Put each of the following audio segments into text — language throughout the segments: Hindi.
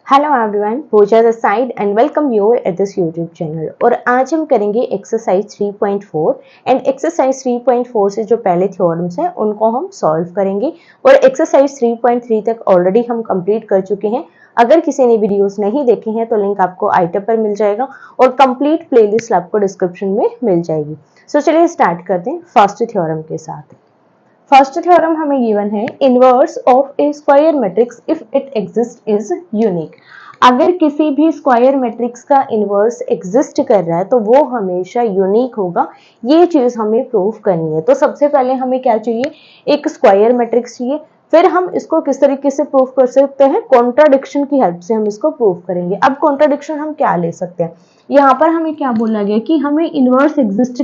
Hello everyone, Pooja the side and welcome you at this YouTube channel. और आज हम करेंगे एक्सरसाइज 3.4 एंड एक्सरसाइज 3.4 से जो पहले थ्योरम्स हैं उनको हम सॉल्व करेंगे। और एक्सरसाइज 3.3 तक ऑलरेडी हम कंप्लीट कर चुके हैं। अगर किसी ने वीडियोस नहीं देखे हैं तो लिंक आपको आइटम पर मिल जाएगा और कंप्लीट प्लेलिस्ट आपको डिस्क्रिप्शन में मिल जाएगी। सो चलिए स्टार्ट करते हैं फर्स्ट थ्योरम के साथ। फर्स्ट थ्योरम हमें गिवन है, inverse of A square matrix if it exist is unique. अगर किसी भी स्क्वायर मैट्रिक्स का इनवर्स एग्जिस्ट कर रहा है तो वो हमेशा यूनिक होगा। ये चीज हमें प्रूव करनी है। तो सबसे पहले हमें क्या चाहिए, एक स्क्वायर मैट्रिक्स चाहिए। फिर हम इसको किस तरीके से प्रूव कर सकते हैं, कॉन्ट्राडिक्शन की हेल्प से हम इसको प्रूव करेंगे। अब कॉन्ट्राडिक्शन हम क्या ले सकते हैं, यहाँ पर हमें क्या बोला गया कि हमें इनवर्स एग्जिस्ट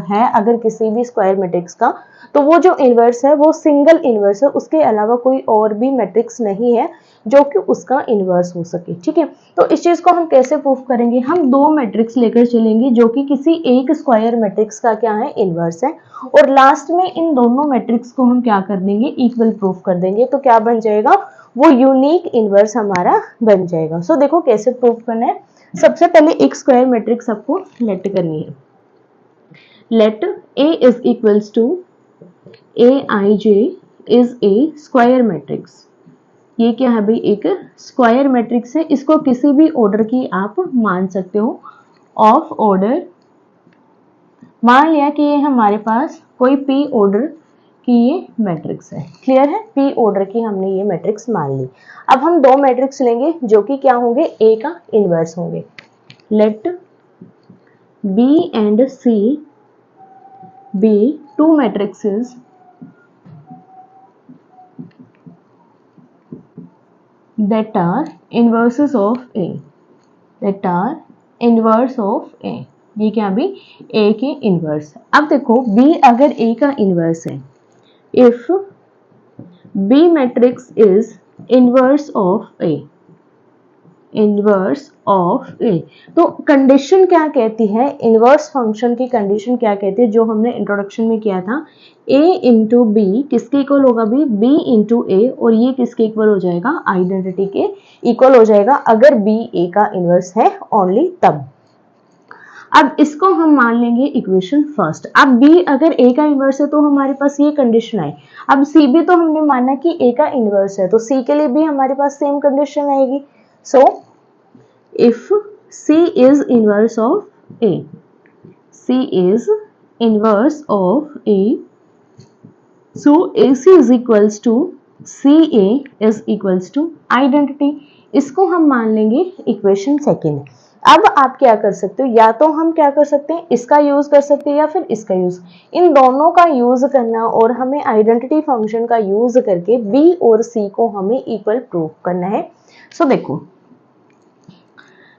है अगर किसी भी स्क्वायर मैट्रिक्स का, तो वो जो इनवर्स है वो सिंगल इनवर्स है, उसके अलावा कोई और भी मैट्रिक्स नहीं है जो कि उसका इनवर्स हो सके। ठीक है, तो इस चीज को हम कैसे प्रूफ करेंगे, हम दो मैट्रिक्स लेकर चलेंगे जो कि किसी एक स्क्वायर मैट्रिक्स का क्या है, इनवर्स है। और लास्ट में इन दोनों मैट्रिक्स को हम क्या कर देंगे, इक्वल प्रूफ कर देंगे। तो क्या बन जाएगा, वो यूनिक इनवर्स हमारा बन जाएगा। सो देखो कैसे प्रूफ करना है। सबसे पहले एक स्क्वायर मैट्रिक्स आपको लेट करनी है। Let a is equals to Aij is a square matrix. ये क्या है भाई, एक स्क्वायर मैट्रिक्स है। इसको किसी भी ऑर्डर की आप मान सकते हो, ऑफ ऑर्डर। मान लिया कि ये हमारे पास कोई पी ऑर्डर की ये मैट्रिक्स है। क्लियर है, पी ऑर्डर की हमने ये मैट्रिक्स मान ली। अब हम दो मैट्रिक्स लेंगे जो कि क्या होंगे, ए का इनवर्स होंगे। Let b and c be two matrices that are inverses of A, that are inverse of A। ये क्या भी A के इनवर्स। अब देखो B अगर A का इनवर्स है, if B matrix is inverse of A, inverse of A, तो कंडीशन क्या कहती है, इनवर्स फंक्शन की कंडीशन क्या कहती है, जो हमने इंट्रोडक्शन में किया था, a इंटू बी किसके इक्वल होगा भी, b इंटू ए, और ये किसके इक्वल हो जाएगा, आइडेंटिटी के इक्वल हो जाएगा अगर b a का इनवर्स है ओनली तब। अब इसको हम मान लेंगे इक्वेशन फर्स्ट। अब b अगर a का इनवर्स है तो हमारे पास ये कंडीशन आई। अब c भी तो हमने माना कि a का इनवर्स है, तो c के लिए भी हमारे पास सेम कंडीशन आएगी। So, if C is inverse of A, C is inverse of A, so AC is equals to CA is equals to identity। इसको हम मान लेंगे इक्वेशन सेकेंड। अब आप क्या कर सकते हो, या तो हम क्या कर सकते हैं, इसका यूज कर सकते हैं या फिर इसका यूज, इन दोनों का यूज करना और हमें आइडेंटिटी फंक्शन का यूज करके B और C को हमें इक्वल प्रूव करना है। सो देखो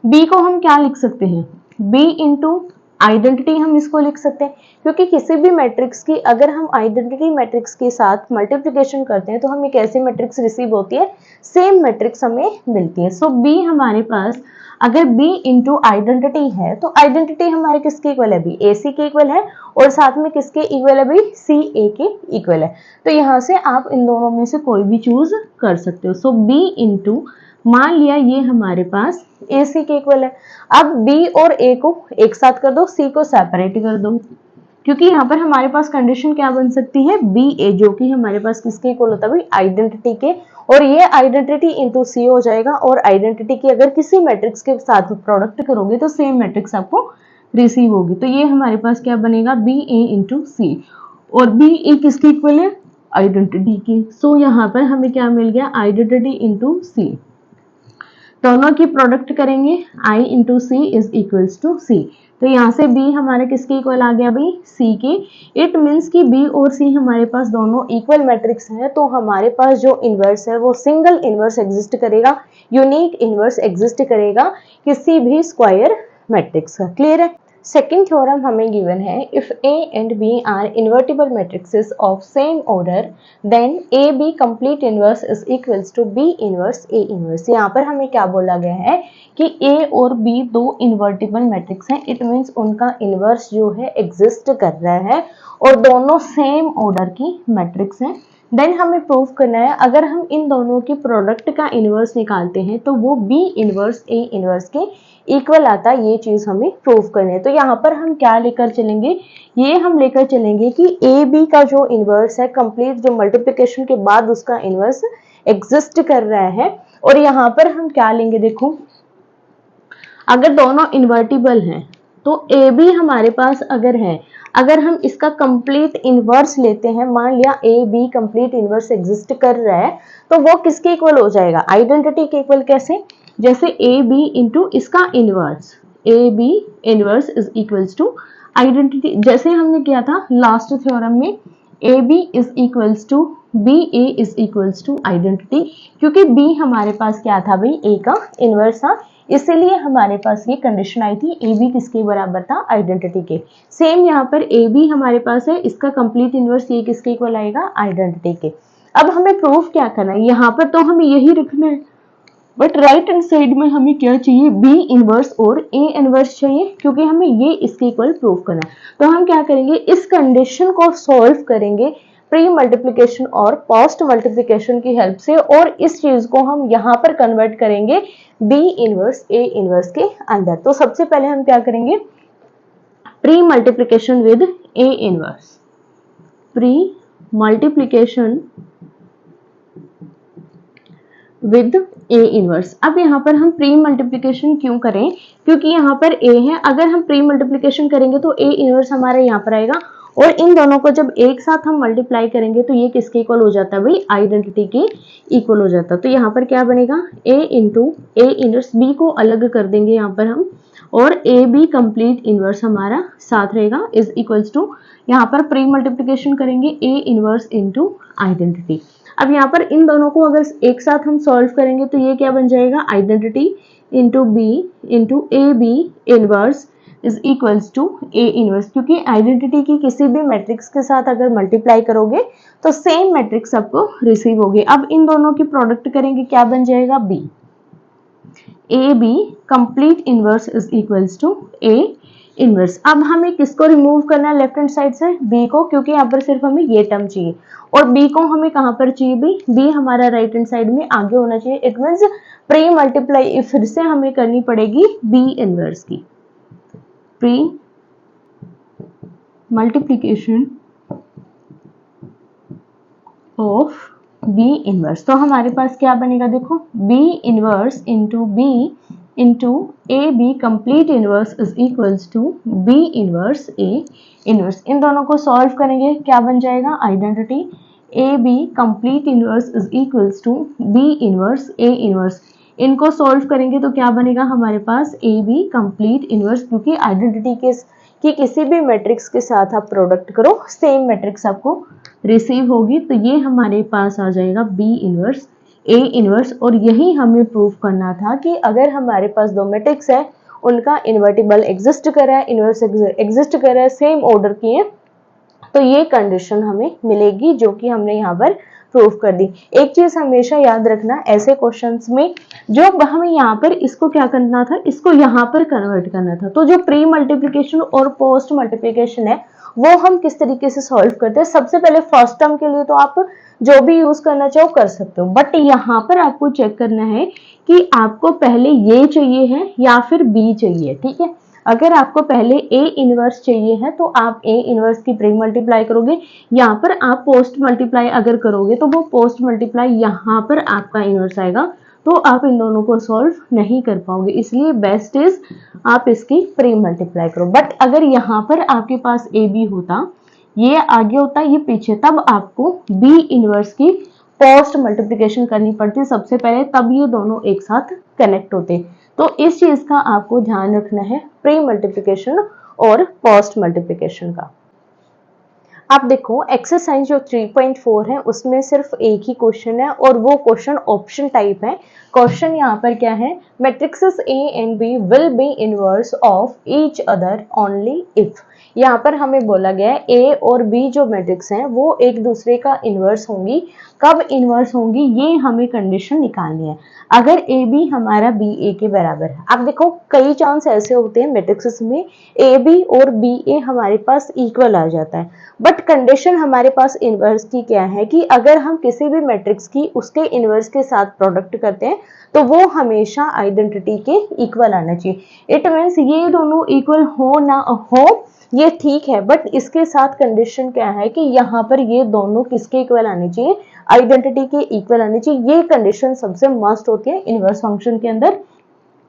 B को हम क्या लिख सकते हैं, B इंटू आइडेंटिटी हम इसको लिख सकते हैं, क्योंकि किसी भी मैट्रिक्स की अगर हम आइडेंटिटी मैट्रिक्स के साथ मल्टीप्लिकेशन करते हैं तो हमें कैसी मैट्रिक्स रिसीव होती है, सेम मैट्रिक्स हमें मिलती है। सो B हमारे पास अगर B इंटू आइडेंटिटी है तो आइडेंटिटी हमारे किसके इक्वल है, भी AC के इक्वल है, और साथ में किसके इक्वल है, भी CA के इक्वल है। तो यहाँ से आप इन दोनों में से कोई भी चूज कर सकते हो। सो B इंटू, मान लिया ये हमारे पास AC के इक्वल है। अब B और A को एक साथ कर दो, C को सेपरेट कर दो, क्योंकि यहाँ पर हमारे पास कंडीशन क्या बन सकती है, BA, जो कि हमारे पास किसके इक्वल होता है, आइडेंटिटी के। और ये आइडेंटिटी इंटू C हो जाएगा, और आइडेंटिटी की अगर किसी मैट्रिक्स के साथ प्रोडक्ट करोगे तो सेम मैट्रिक्स आपको रिसीव होगी। तो ये हमारे पास क्या बनेगा, BA इंटू C, और BA किसके इक्वल है, आइडेंटिटी की। सो यहाँ पर हमें क्या मिल गया, आइडेंटिटी इंटू C। दोनों की प्रोडक्ट करेंगे, I into C is equals to C. तो यहाँ से B हमारे किसके इक्वल आ गया भाई, C के। इट मीन्स कि B और C हमारे पास दोनों इक्वल मैट्रिक्स है, तो हमारे पास जो इनवर्स है वो सिंगल इनवर्स एग्जिस्ट करेगा, यूनिक इनवर्स एग्जिस्ट करेगा किसी भी स्क्वायर मैट्रिक्स का। क्लियर है। सेकेंड थ्योरम हमें गिवन है, if A and B are invertible matrices of same order then AB complete inverse is equals to B inverse A inverse. यहाँ पर हमें क्या बोला गया है कि A और B दो इन्वर्टिबल मैट्रिक्स हैं, इट मीन्स उनका इनवर्स जो है एग्जिस्ट कर रहा है और दोनों सेम ऑर्डर की मैट्रिक्स हैं। देन हमें प्रूव करना है अगर हम इन दोनों के प्रोडक्ट का इनवर्स निकालते हैं तो वो बी इनवर्स ए इनवर्स के इक्वल आता है, ये चीज हमें प्रूव करनी है। तो यहाँ पर हम क्या लेकर चलेंगे, ये हम लेकर चलेंगे कि ए बी का जो इनवर्स है कंप्लीट जो मल्टीप्लिकेशन के बाद उसका इनवर्स एग्जिस्ट कर रहा है। और यहाँ पर हम क्या लेंगे, देखो अगर दोनों इन्वर्टिबल हैं तो ए बी हमारे पास अगर है, अगर हम इसका कंप्लीट इनवर्स लेते हैं, मान लिया a B complete inverse exist कर रहा है, तो वो किसके इक्वल हो जाएगा, आइडेंटिटी के इक्वल। कैसे, जैसे ए बी इंटू इसका inverse, a b inverse is equals to identity, जैसे हमने किया था लास्ट थ्योरम में, a b is equals to b a is equals to identity, क्योंकि बी हमारे पास क्या था भाई, ए का इनवर्स था, इसलिए हमारे पास ये कंडीशन आई थी ए बी किसके बराबर था, आइडेंटिटी के। सेम यहाँ पर ए बी हमारे पास है, इसका कंप्लीट इनवर्स ये किसके इक्वल आएगा, आइडेंटिटी के। अब हमें प्रूफ क्या करना है, यहाँ पर तो हमें यही रखना है, बट राइट हैंड साइड में हमें क्या चाहिए, बी इनवर्स और ए इनवर्स चाहिए, क्योंकि हमें ये इसके इक्वल प्रूफ करना है। तो हम क्या करेंगे, इस कंडीशन को सॉल्व करेंगे प्री मल्टीप्लिकेशन और पोस्ट मल्टीप्लिकेशन की हेल्प से, और इस चीज को हम यहाँ पर कन्वर्ट करेंगे बी इनवर्स ए इनवर्स के अंदर। तो सबसे पहले हम क्या करेंगे, pre multiplication with A inverse, pre multiplication with A inverse. अब यहाँ पर हम प्री मल्टीप्लिकेशन क्यों करें, क्योंकि यहाँ पर ए है, अगर हम प्री मल्टीप्लिकेशन करेंगे तो ए इनवर्स हमारा यहाँ पर आएगा, और इन दोनों को जब एक साथ हम मल्टीप्लाई करेंगे तो ये किसके इक्वल हो जाता है भाई, आइडेंटिटी के इक्वल हो जाता है। तो यहाँ पर क्या बनेगा, ए इंटू ए इनवर्स, बी को अलग कर देंगे यहाँ पर हम, और ए बी कंप्लीट इनवर्स हमारा साथ रहेगा इज इक्वल्स टू, यहाँ पर प्री मल्टीप्लिकेशन करेंगे ए इनवर्स इंटू आइडेंटिटी। अब यहाँ पर इन दोनों को अगर एक साथ हम सॉल्व करेंगे तो ये क्या बन जाएगा, identity into B into A b inverse is equals to a inverse, क्योंकि आइडेंटिटी की किसी भी मैट्रिक्स के साथ अगर मल्टीप्लाई करोगे तो सेम मैट्रिक्स आपको रिसीव होगी। अब इन दोनों की प्रोडक्ट करेंगे, क्या बन जाएगा, b a B complete inverse is equals to a inverse. अब हमें किसको रिमूव करना है लेफ्ट हैंड साइड से, बी को, क्योंकि यहाँ पर सिर्फ हमें ये टर्म चाहिए, और बी को हमें कहाँ पर चाहिए भी, बी हमारा राइट हैंड साइड में आगे होना चाहिए। इट मीन्स प्री मल्टीप्लाई फिर से हमें करनी पड़ेगी बी इनवर्स की, pre multiplication of B inverse. तो हमारे पास क्या बनेगा, देखो B inverse into B into A B complete inverse is equals to B inverse A inverse. इन दोनों को सॉल्व करेंगे, क्या बन जाएगा, identity A B complete inverse is equals to B inverse A inverse. इनको सॉल्व करेंगे तो क्या बनेगा हमारे पास, ए बी कंप्लीट इनवर्स, क्योंकि आइडेंटिटी के किसी भी मैट्रिक्स के साथ आप प्रोडक्ट करो सेम मैट्रिक्स आपको रिसीव होगी। तो ये हमारे पास आ जाएगा बी इनवर्स ए इनवर्स, और यही हमें प्रूव करना था कि अगर हमारे पास दो मैट्रिक्स है, उनका इन्वर्टिबल एग्जिस्ट कर रहा है, इनवर्स एग्जिस्ट कर रहा है, सेम ऑर्डर की है, तो ये कंडीशन हमें मिलेगी, जो कि हमने यहाँ पर प्रूव कर दी। एक चीज हमेशा याद रखना, ऐसे क्वेश्चंस में जो हमें यहाँ पर इसको क्या करना था, इसको यहाँ पर कन्वर्ट करना था। तो जो प्री मल्टीप्लिकेशन और पोस्ट मल्टीप्लिकेशन है वो हम किस तरीके से सॉल्व करते हैं, सबसे पहले फर्स्ट टर्म के लिए तो आप जो भी यूज करना चाहो कर सकते हो, बट यहाँ पर आपको चेक करना है कि आपको पहले ये चाहिए है या फिर बी चाहिए। ठीक है, अगर आपको पहले ए इनवर्स चाहिए है तो आप ए इनवर्स की प्री मल्टीप्लाई करोगे, यहाँ पर आप पोस्ट मल्टीप्लाई अगर करोगे तो वो पोस्ट मल्टीप्लाई यहाँ पर आपका इनवर्स आएगा, तो आप इन दोनों को सॉल्व नहीं कर पाओगे, इसलिए बेस्ट इज आप इसकी प्री मल्टीप्लाई करो। बट अगर यहाँ पर आपके पास ए बी होता, ये आगे होता ये पीछे, तब आपको बी इनवर्स की पोस्ट मल्टीप्लिकेशन करनी पड़ती सबसे पहले, तब ये दोनों एक साथ कनेक्ट होते। तो इस चीज का आपको ध्यान रखना है प्री मल्टीप्लिकेशन और पोस्ट मल्टीप्लिकेशन का। आप देखो एक्सरसाइज जो 3.4 है उसमें सिर्फ एक ही क्वेश्चन है, और वो क्वेश्चन ऑप्शन टाइप है। क्वेश्चन यहाँ पर क्या है, matrices a and b will be inverse of each other only if. यहाँ पर हमें बोला गया है ए और बी जो मैट्रिक्स हैं वो एक दूसरे का इन्वर्स होंगी। कब इन्वर्स होंगी ये हमें कंडीशन निकालनी है। अगर ए बी हमारा बी ए के बराबर है, अब देखो कई चांस ऐसे होते हैं मैट्रिक्स में ए बी और बी ए हमारे पास इक्वल आ जाता है, बट कंडीशन हमारे पास इन्वर्स की क्या है कि अगर हम किसी भी मैट्रिक्स की उसके इन्वर्स के साथ प्रोडक्ट करते हैं तो वो हमेशा आइडेंटिटी के इक्वल आना चाहिए। इट मीन्स ये दोनों इक्वल हो ना हो ये ठीक है, बट इसके साथ कंडीशन क्या है कि यहाँ पर ये दोनों किसके इक्वल आने चाहिए, आइडेंटिटी के इक्वल आने चाहिए। ये कंडीशन सबसे मस्ट होती है इनवर्स फंक्शन के अंदर,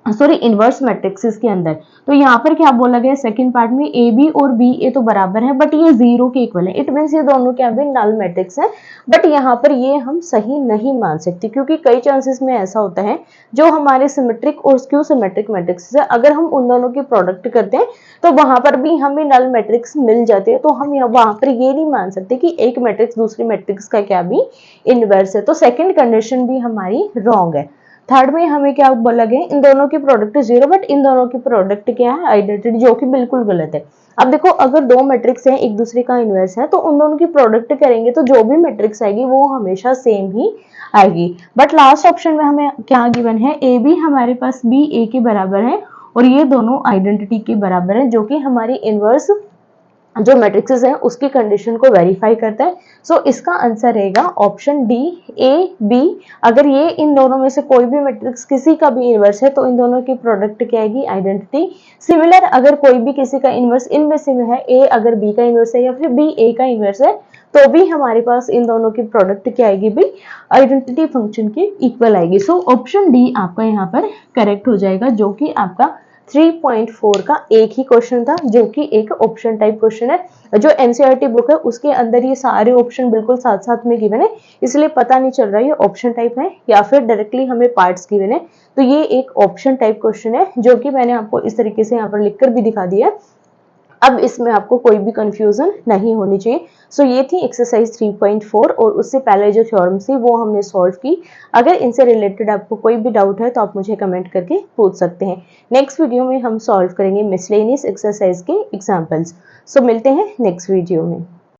सॉरी इनवर्स मैट्रिक्सेस के अंदर। तो यहाँ पर क्या बोला गया सेकंड पार्ट में, ए बी और बी ए तो बराबर है बट ये जीरो के इक्वल है। इट मीन्स ये दोनों क्या भी नल मैट्रिक्स है, बट यहाँ पर ये हम सही नहीं मान सकते क्योंकि कई चांसेस में ऐसा होता है जो हमारे सिमेट्रिक और स्क्यू सिमेट्रिक मैट्रिक्स है, अगर हम उन दोनों की प्रोडक्ट करते हैं तो वहां पर भी हमें नल मैट्रिक्स मिल जाते हैं। तो हम वहां पर ये नहीं मान सकते कि एक मैट्रिक्स दूसरी मैट्रिक्स का क्या भी इनवर्स है। तो सेकेंड कंडीशन भी हमारी रॉन्ग है। थर्ड में हमें क्या बोला गया, इन दोनों की प्रोडक्ट जीरो बट इन दोनों की प्रोडक्ट क्या है, आइडेंटिटी, जो कि बिल्कुल गलत है। अब देखो अगर दो मैट्रिक्स हैं एक दूसरे का इनवर्स है तो उन दोनों की प्रोडक्ट करेंगे तो जो भी मैट्रिक्स आएगी वो हमेशा सेम ही आएगी। बट लास्ट ऑप्शन में हमें क्या गिवन है, ए बी हमारे पास बी ए के बराबर है और ये दोनों आइडेंटिटी के बराबर है, जो कि हमारी इनवर्स जो मैट्रिक्सेस हैं उसकी कंडीशन को वेरीफाई करता है। सो इसका आंसर रहेगा ऑप्शन डी, ए बी। अगर ये इन दोनों में से कोई भी मैट्रिक्स किसी का भी इनवर्स है तो इन दोनों की प्रोडक्ट क्या आएगी, आइडेंटिटी। सिमिलर अगर कोई भी किसी का इनवर्स इनमें से है, ए अगर बी का इनवर्स है या फिर बी ए का इनवर्स है तो भी हमारे पास इन दोनों की प्रोडक्ट क्या आएगी भी, आइडेंटिटी फंक्शन के इक्वल आएगी। सो ऑप्शन डी आपका यहाँ पर करेक्ट हो जाएगा, जो कि आपका 3.4 का एक ही क्वेश्चन था, जो कि एक ऑप्शन टाइप क्वेश्चन है। जो एनसीईआरटी बुक है उसके अंदर ये सारे ऑप्शन बिल्कुल साथ साथ में गिवन है, इसलिए पता नहीं चल रहा है ये ऑप्शन टाइप है या फिर डायरेक्टली हमें पार्ट्स गिवन है। तो ये एक ऑप्शन टाइप क्वेश्चन है जो कि मैंने आपको इस तरीके से यहाँ पर लिखकर भी दिखा दिया है। अब इसमें आपको कोई भी कंफ्यूजन नहीं होनी चाहिए। सो ये थी एक्सरसाइज 3.4 और उससे पहले जो थ्योरम्स थी वो हमने सॉल्व की। अगर इनसे रिलेटेड आपको कोई भी डाउट है तो आप मुझे कमेंट करके पूछ सकते हैं। नेक्स्ट वीडियो में हम सॉल्व करेंगे मिसलेनियस एक्सरसाइज के एग्जाम्पल्स। सो मिलते हैं नेक्स्ट वीडियो में।